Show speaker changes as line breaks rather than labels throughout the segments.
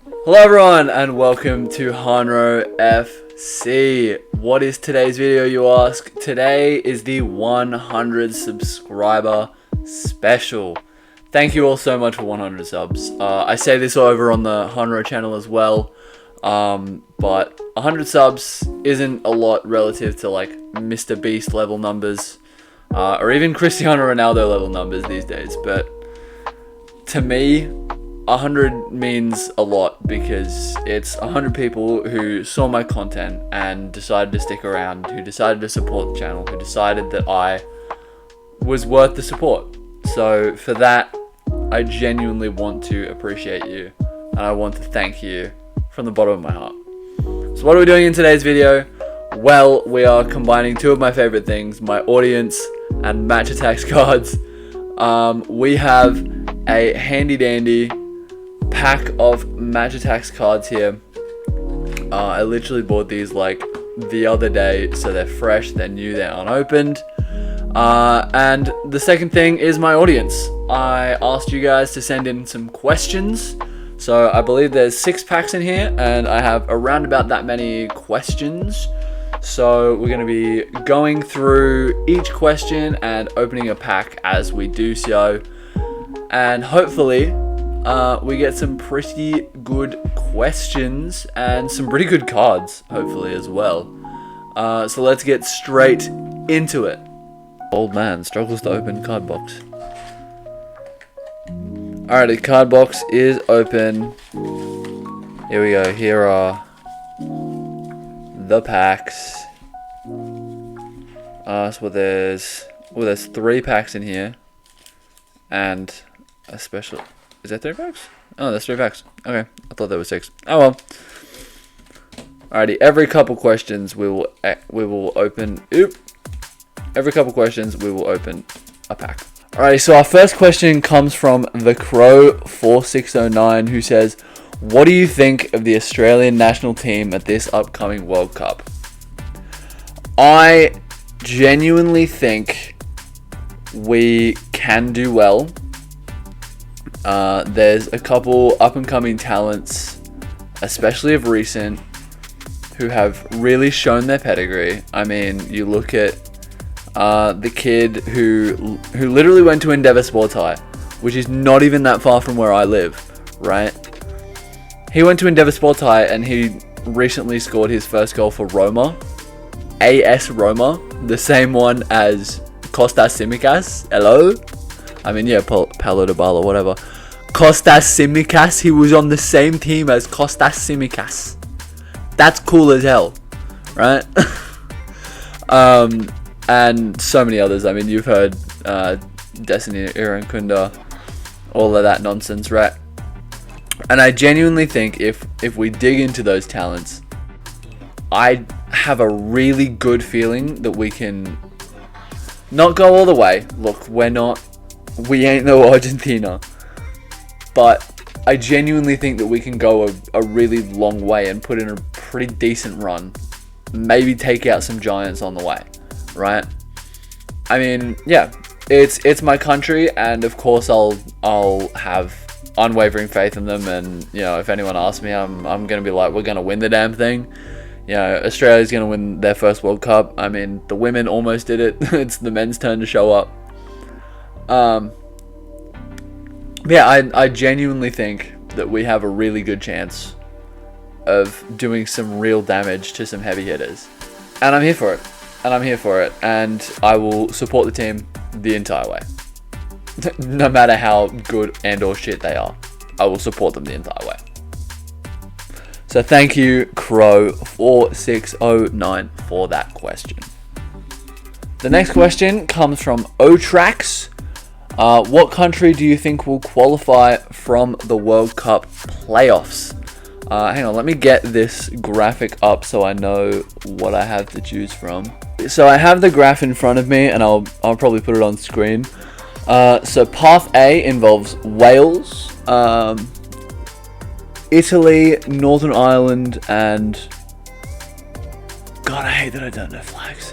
Hello everyone and welcome to HANRO FC. What is today's video, you ask? Today is the 100 subscriber special. Thank you all so much for 100 subs. I say this over on the HANRO channel as well, but 100 subs isn't a lot relative to like Mr. Beast level numbers, or even Cristiano Ronaldo level numbers these days, but to me, 100 means a lot because it's 100 people who saw my content and decided to stick around, who decided to support the channel, who decided that I was worth the support. So for that, I genuinely want to appreciate you and I want to thank you from the bottom of my heart. So what are we doing in today's video? Well, we are combining two of my favorite things, my audience and matchattax cards. We have a handy dandy pack of matchattax cards here. I literally bought these like the other day, so they're fresh, they're new, they're unopened. And the second thing is my audience. I asked you guys to send in some questions, so I believe there's 6 packs in here and I have around about that many questions. So we're going to be going through each question and opening a pack as we do so, and hopefully we get some pretty good questions and some pretty good cards, hopefully, as well. So let's get straight into it. Old man struggles to open card box. Alright, the card box is open. Here we go. Here are the packs. So there's 3 packs in here. And a special... Is that 3 packs? Oh, that's 3 packs. Okay, I thought there were 6. Oh well. Alrighty, every couple questions we will open. Every couple questions we will open a pack. Alrighty, so our first question comes from the Crow4609, who says, "What do you think of the Australian national team at this upcoming World Cup?" I genuinely think we can do well. There's a couple up-and-coming talents, especially of recent, who have really shown their pedigree. I mean, you look at the kid who literally went to Endeavour Sports High, which is not even that far from where I live, right? He went to Endeavour Sports High and he recently scored his first goal for Roma. AS Roma, the same one as Kostas Tsimikas. Hello? I mean, yeah, Paulo Dybala, whatever. Kostas Tsimikas, he was on the same team as Kostas Tsimikas. That's cool as hell, right? And so many others. I mean, you've heard Destiny Irankunda, all of that nonsense, right? And I genuinely think if we dig into those talents, I have a really good feeling that we can not go all the way. Look, we ain't no Argentina, but I genuinely think that we can go a really long way and put in a pretty decent run. Maybe take out some giants on the way, right? I mean, yeah, it's my country, and of course I'll have unwavering faith in them. And you know, if anyone asks me, I'm gonna be like, we're gonna win the damn thing. You know, Australia's gonna win their first World Cup. I mean, the women almost did it. It's the men's turn to show up. Yeah, I genuinely think that we have a really good chance of doing some real damage to some heavy hitters. And I'm here for it. And I will support the team the entire way. No matter how good and or shit they are, I will support them the entire way. So thank you, Crow4609, for that question. The next question comes from Otrax. What country do you think will qualify from the World Cup playoffs? Hang on, let me get this graphic up so I know what I have to choose from. So I have the graph in front of me, and I'll probably put it on screen. So Path A involves Wales, Italy, Northern Ireland, and... God, I hate that I don't know flags.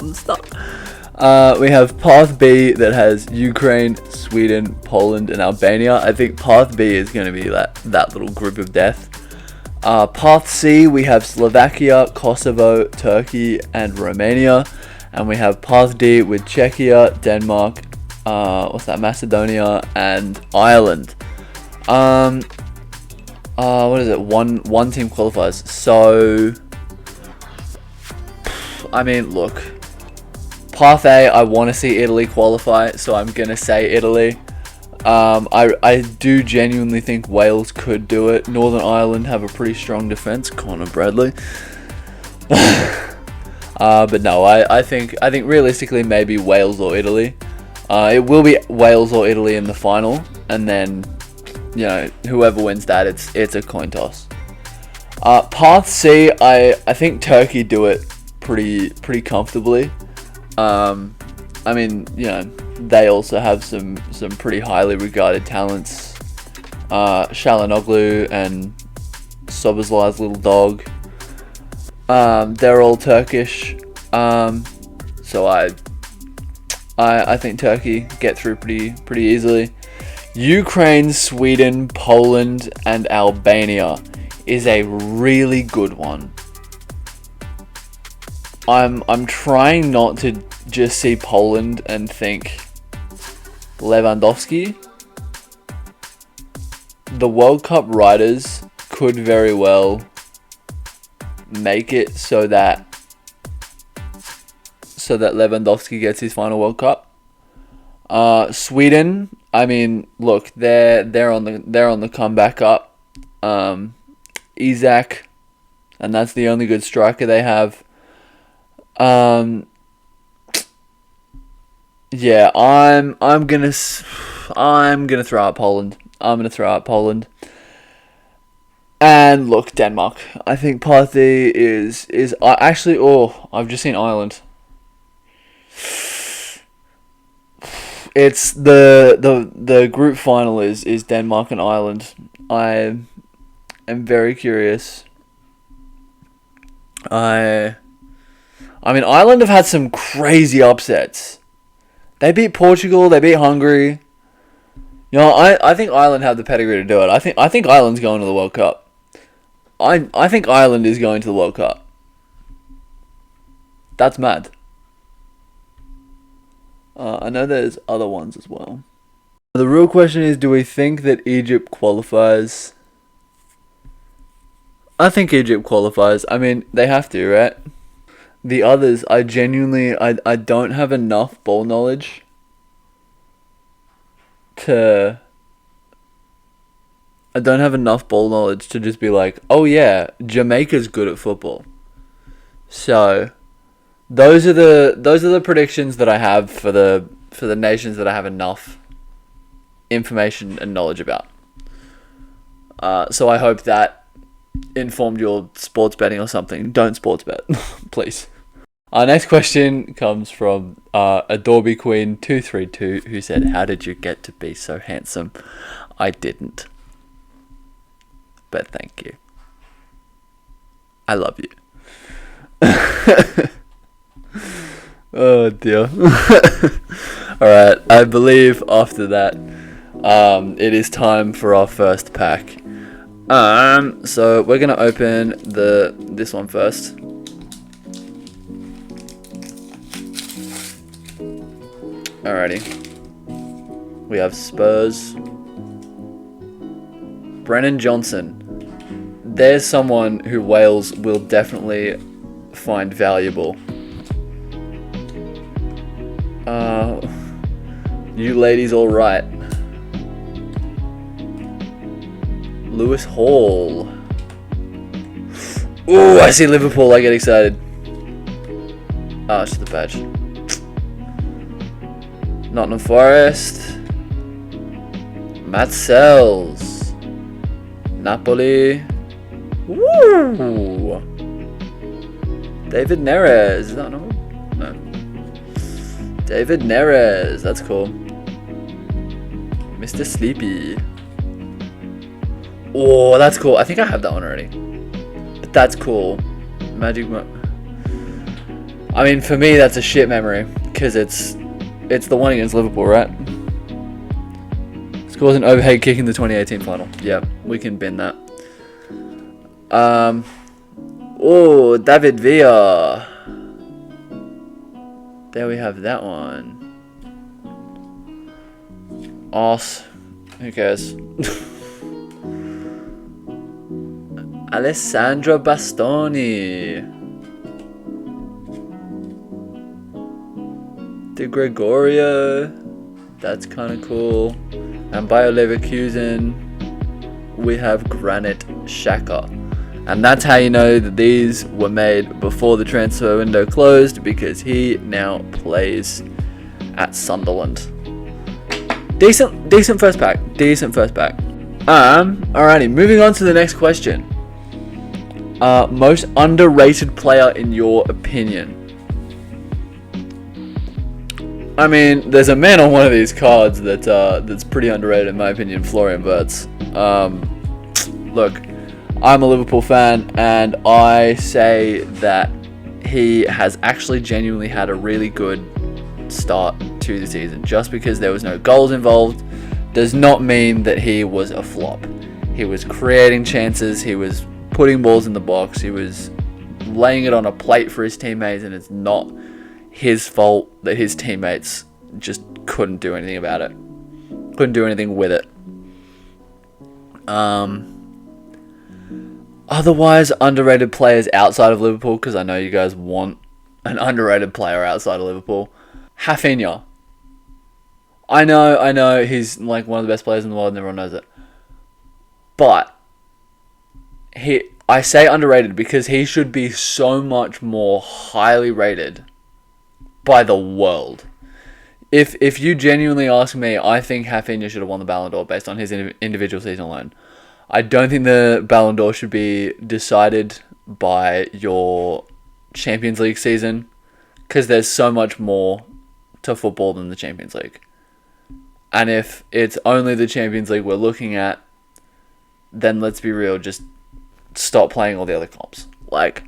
I'm stuck. We have Path B that has Ukraine, Sweden, Poland, and Albania. I think Path B is going to be that little group of death. Path C, we have Slovakia, Kosovo, Turkey, and Romania. And we have Path D with Czechia, Denmark, Macedonia, and Ireland. What is it? One team qualifies. So, I mean, look. Path A, I want to see Italy qualify, so I'm going to say Italy. I do genuinely think Wales could do it. Northern Ireland have a pretty strong defense. Connor Bradley. But no, I think realistically maybe Wales or Italy. It will be Wales or Italy in the final, and then, you know, whoever wins that, it's a coin toss. Path C, I think Turkey do it pretty comfortably. I mean, you know, they also have some pretty highly regarded talents. Shalanoglu and SUBSRCIBE's little dog. They're all Turkish. So I think Turkey get through pretty easily. Ukraine, Sweden, Poland, and Albania is a really good one. I'm trying not to just see Poland and think Lewandowski. The World Cup writers could very well make it so that Lewandowski gets his final World Cup. Sweden, I mean, look, they're on the comeback up. Isak, and that's the only good striker they have. Yeah, I'm gonna throw out Poland. And look, Denmark. I think Path D is actually. Oh, I've just seen Ireland. It's the group final is Denmark and Ireland. I am very curious. I mean, Ireland have had some crazy upsets. They beat Portugal. They beat Hungary. You know, I think Ireland have the pedigree to do it. I think Ireland's going to the World Cup. I think Ireland is going to the World Cup. That's mad. I know there's other ones as well. The real question is, do we think that Egypt qualifies? I think Egypt qualifies. I mean, they have to, right? The others, I don't have enough ball knowledge to just be like, oh yeah, Jamaica's good at football. So those are the predictions that I have for the nations that I have enough information and knowledge about. So I hope that informed your sports betting or something. Don't sports bet, please. Our next question comes from Adobe Queen 232, who said, "How did you get to be so handsome?" I didn't, but thank you. I love you. Oh dear. Alright, I believe after that it is time for our first pack. So we're gonna open this one first. Alrighty. We have Spurs. Brennan Johnson. There's someone who Wales will definitely find valuable. You ladies all right. Lewis Hall. Ooh, I see Liverpool, I get excited. Oh, it's just the badge. Nottingham Forest. Matt Sells. Napoli. Woo! David Neres. Is that normal? No. David Neres. That's cool. Mr. Sleepy. Oh, that's cool. I think I have that one already. But that's cool. I mean, for me, that's a shit memory. Because it's the one against Liverpool, right? Scores an overhead kick in the 2018 final. Yeah, we can bin that. Oh, David Villa. There we have that one. Arse. Who cares? Alessandro Bastoni. De Gregorio. That's kind of cool. And Bayer Leverkusen, we have Granit Xhaka. And that's how you know that these were made before the transfer window closed, because he now plays at Sunderland. Decent first pack. Alrighty, moving on to the next question. Most underrated player in your opinion? I mean, there's a man on one of these cards that's pretty underrated in my opinion, Florian Wirtz. Look, I'm a Liverpool fan, and I say that he has actually genuinely had a really good start to the season. Just because there was no goals involved does not mean that he was a flop. He was creating chances, he was putting balls in the box, he was laying it on a plate for his teammates, and it's not his fault that his teammates just couldn't do anything about it. Couldn't do anything with it. Otherwise, underrated players outside of Liverpool, because I know you guys want an underrated player outside of Liverpool. Rafinha. I know he's like one of the best players in the world and everyone knows it. But I say underrated because he should be so much more highly rated by the world. If you genuinely ask me, I think Rafinha should have won the Ballon d'Or based on his individual season alone. I don't think the Ballon d'Or should be decided by your Champions League season, because there's so much more to football than the Champions League. And if it's only the Champions League we're looking at, then let's be real, just stop playing all the other comps. Like,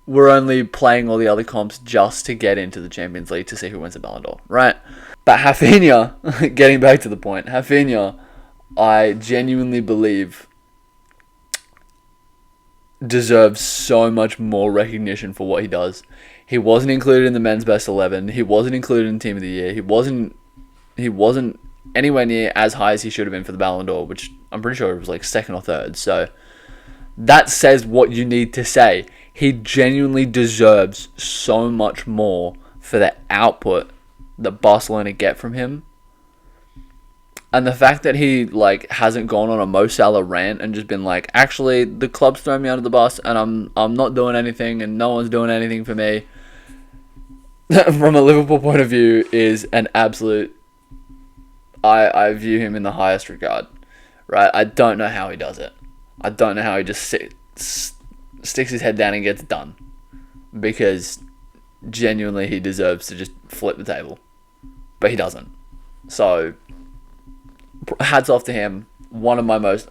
we're only playing all the other comps just to get into the Champions League to see who wins the Ballon d'Or, right? But Rafinha, getting back to the point, Rafinha, I genuinely believe deserves so much more recognition for what he does. He wasn't included in the men's best 11. He wasn't included in Team of the Year. He wasn't anywhere near as high as he should have been for the Ballon d'Or, which I'm pretty sure it was like second or third. So that says what you need to say. He genuinely deserves so much more for the output that Barcelona get from him. And the fact that he hasn't gone on a Mo Salah rant and just been like, actually, the club's thrown me under the bus and I'm not doing anything and no one's doing anything for me, from a Liverpool point of view, is an absolute... I view him in the highest regard, right? I don't know how he does it. I don't know how he just sticks his head down and gets done. Because genuinely he deserves to just flip the table. But he doesn't. So... hats off to him. One of my most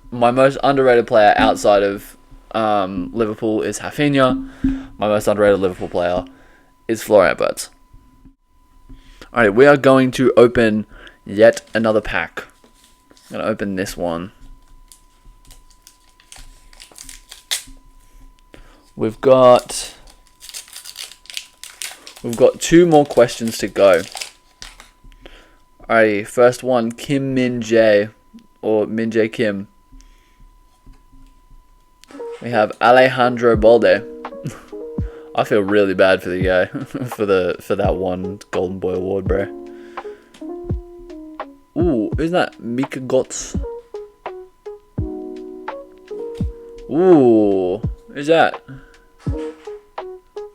underrated player outside of Liverpool is Rafinha. My most underrated Liverpool player is Florian Wirtz. Alright, we are going to open yet another pack. I'm going to open this one. We've got two more questions to go. Alrighty, first one, Kim Min Jae, or Min Jae Kim. We have Alejandro Balde. I feel really bad for the guy for that one Golden Boy award, bro. Ooh, isn't that Mika Gotts? Ooh, who's that?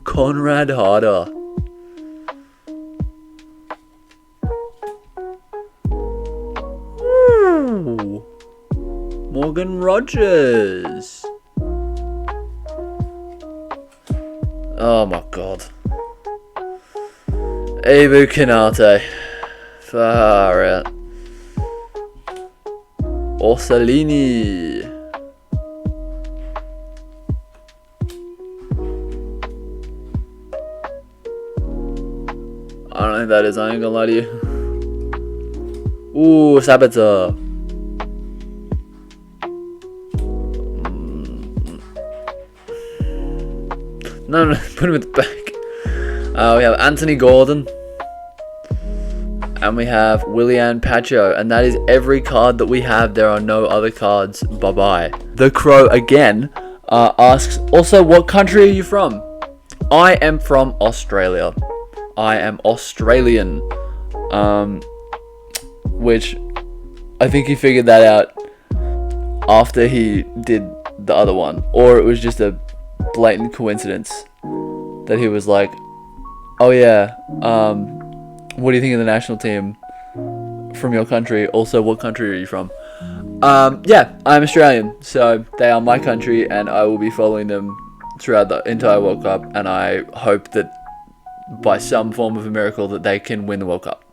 Conrad Harder. Ooh, Morgan Rogers. Oh my god. Abu Kanate. Far out. Orsolini. think that is. I ain't gonna lie to you. Ooh, Sabitzer. No, put him at the back. We have Anthony Gordon. And we have Willian Pacho. And that is every card that we have. There are no other cards. Bye-bye. The Crow again asks, also, what country are you from? I am from Australia. I am Australian. Which I think he figured that out after he did the other one. Or it was just a blatant coincidence that he was like, oh yeah, what do you think of the national team from your country? Also, what country are you from? Yeah, I'm Australian, so they are my country, and I will be following them throughout the entire World Cup, and I hope that by some form of a miracle that they can win the World Cup.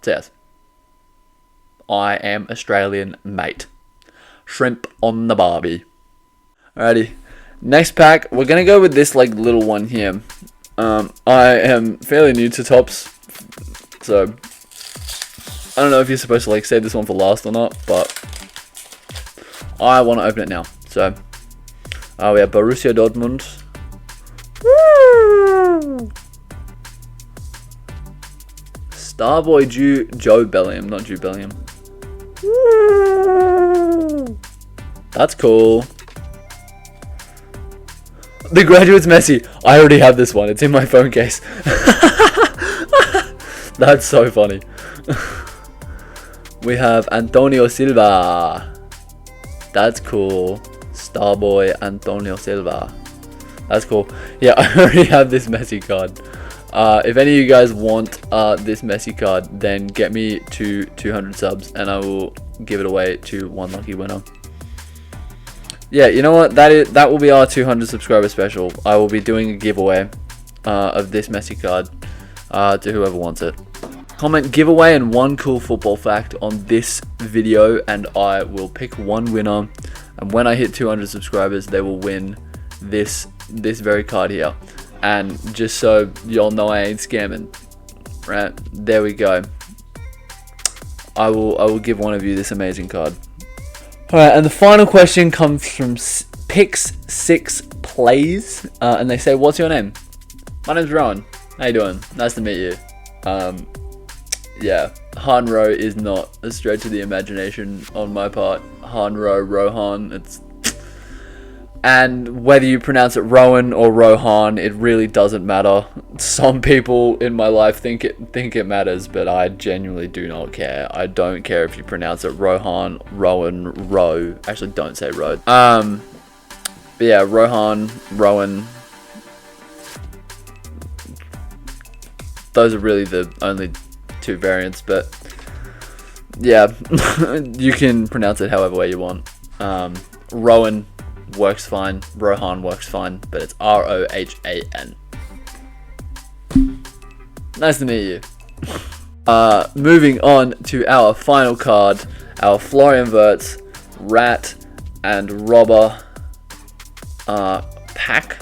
So yes, I am Australian, mate. Shrimp on the barbie. Alrighty, next pack, we're gonna go with this like little one here. I am fairly new to Topps, so I don't know if you're supposed to like save this one for last or not, but I want to open it now. So we have Borussia Dortmund. Woo! Starboy Joe Bellingham, not Jude Bellingham. Woo! That's cool. The Graduates Messi. I already have this one. It's in my phone case. That's so funny. We have Antonio Silva. That's cool. Starboy Antonio Silva. That's cool. Yeah, I already have this Messi card. If any of you guys want this Messi card, then get me to 200 subs and I will give it away to one lucky winner. Yeah, you know what? That will be our 200 subscriber special. I will be doing a giveaway of this Messi card to whoever wants it. Comment giveaway and one cool football fact on this video, and I will pick one winner. And when I hit 200 subscribers, they will win this very card here. And just so y'all know, I ain't scamming. Right? There we go. I will give one of you this amazing card. Alright, and the final question comes from Pix6 Plays, and they say, what's your name? My name's Rowan. How you doing? Nice to meet you. Yeah, HANRO is not a stretch of the imagination on my part. HANRO, Rohan, it's... And whether you pronounce it Rowan or Rohan, it really doesn't matter. Some people in my life think it matters, but I genuinely do not care. I don't care if you pronounce it Rohan, Rowan, Ro. Actually, don't say Ro. But yeah, Rohan, Rowan. Those are really the only two variants, but yeah, you can pronounce it however way you want. Rowan works fine, Rohan works fine, but it's Rohan. Nice to meet you. Moving on to our final card, our Florian Wirtz Rat and Robber pack.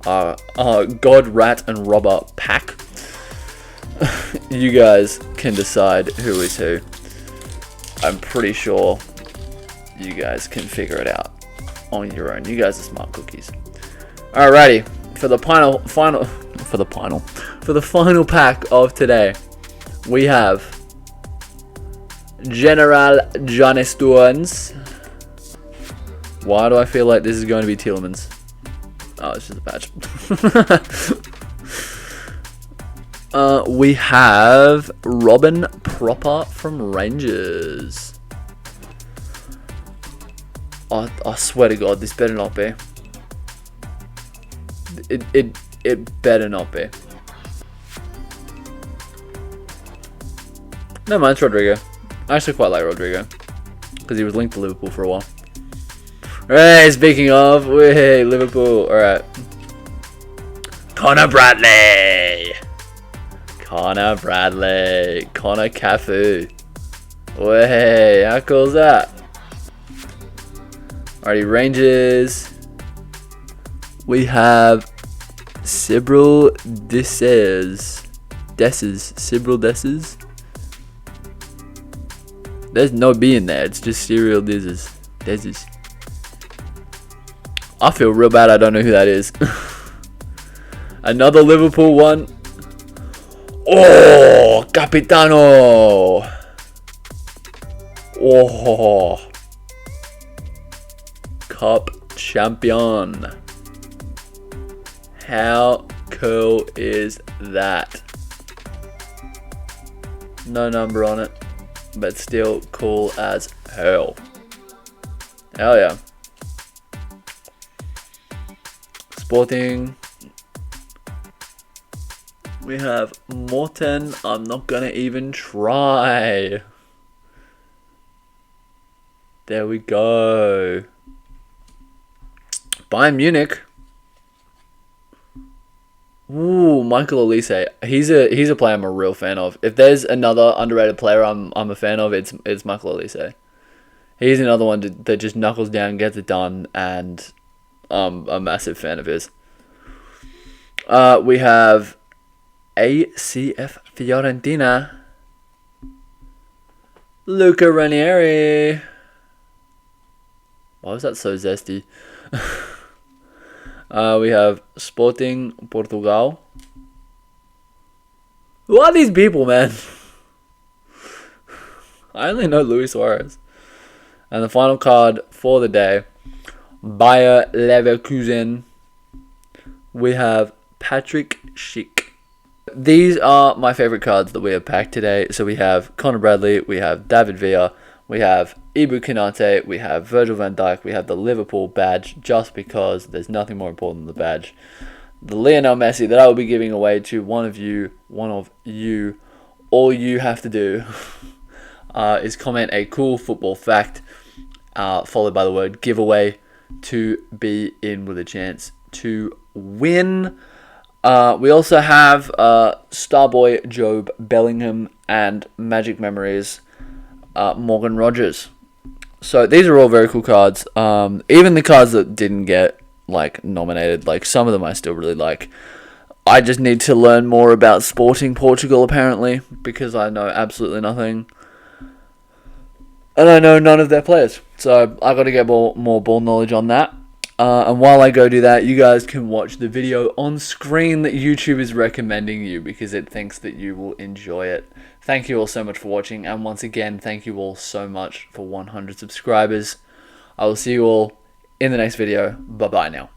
God, Rat and Robber pack. You guys can decide who is who. I'm pretty sure you guys can figure it out on your own. You guys are smart cookies. Alrighty, for the final pack of today, we have General Johannes Stones. Why do I feel like this is going to be Tielemans? Oh, it's just a patch. We have Robin Proper from Rangers. I swear to God, this better not be. It better not be. No, mine's Rodrigo. I actually quite like Rodrigo because he was linked to Liverpool for a while. Hey, speaking of, hey, Liverpool. All right, Connor Bradley. Connor Cafu. Hey, how cool is that? Alrighty, Rangers. We have Sibril Disses. Desses. Cyril Desses. There's no B in there. It's just Cyril Desses. Desses. I feel real bad. I don't know who that is. Another Liverpool one. Oh, Capitano. Oh, Cup champion. How cool is that? No number on it, but still cool as hell. Hell yeah. Sporting. We have Morten. I'm not gonna even try. There we go. Bayern Munich. Ooh, Michael Olise. He's a player I'm a real fan of. If there's another underrated player I'm a fan of, it's Michael Olise. He's another one that just knuckles down, gets it done, and I'm a massive fan of his. We have ACF Fiorentina. Luca Ranieri. Why was that so zesty? We have Sporting Portugal. Who are these people, man? I only know Luis Suarez. And the final card for the day, Bayer Leverkusen. We have Patrick Schick. These are my favorite cards that we have packed today. So we have Conor Bradley, we have David Villa, we have Ibu Konate, we have Virgil van Dijk, we have the Liverpool badge, just because there's nothing more important than the badge. The Lionel Messi that I will be giving away to one of you. All you have to do is comment a cool football fact, followed by the word giveaway, to be in with a chance to win. We also have Starboy Job Bellingham and Magic Memories Morgan Rogers. So these are all very cool cards. Even the cards that didn't get nominated, some of them I still really like. I just need to learn more about Sporting Portugal apparently, because I know absolutely nothing. And I know none of their players. So I got to get more ball knowledge on that. And while I go do that, you guys can watch the video on screen that YouTube is recommending you, because it thinks that you will enjoy it. Thank you all so much for watching, and once again, thank you all so much for 100 subscribers. I will see you all in the next video. Bye bye now.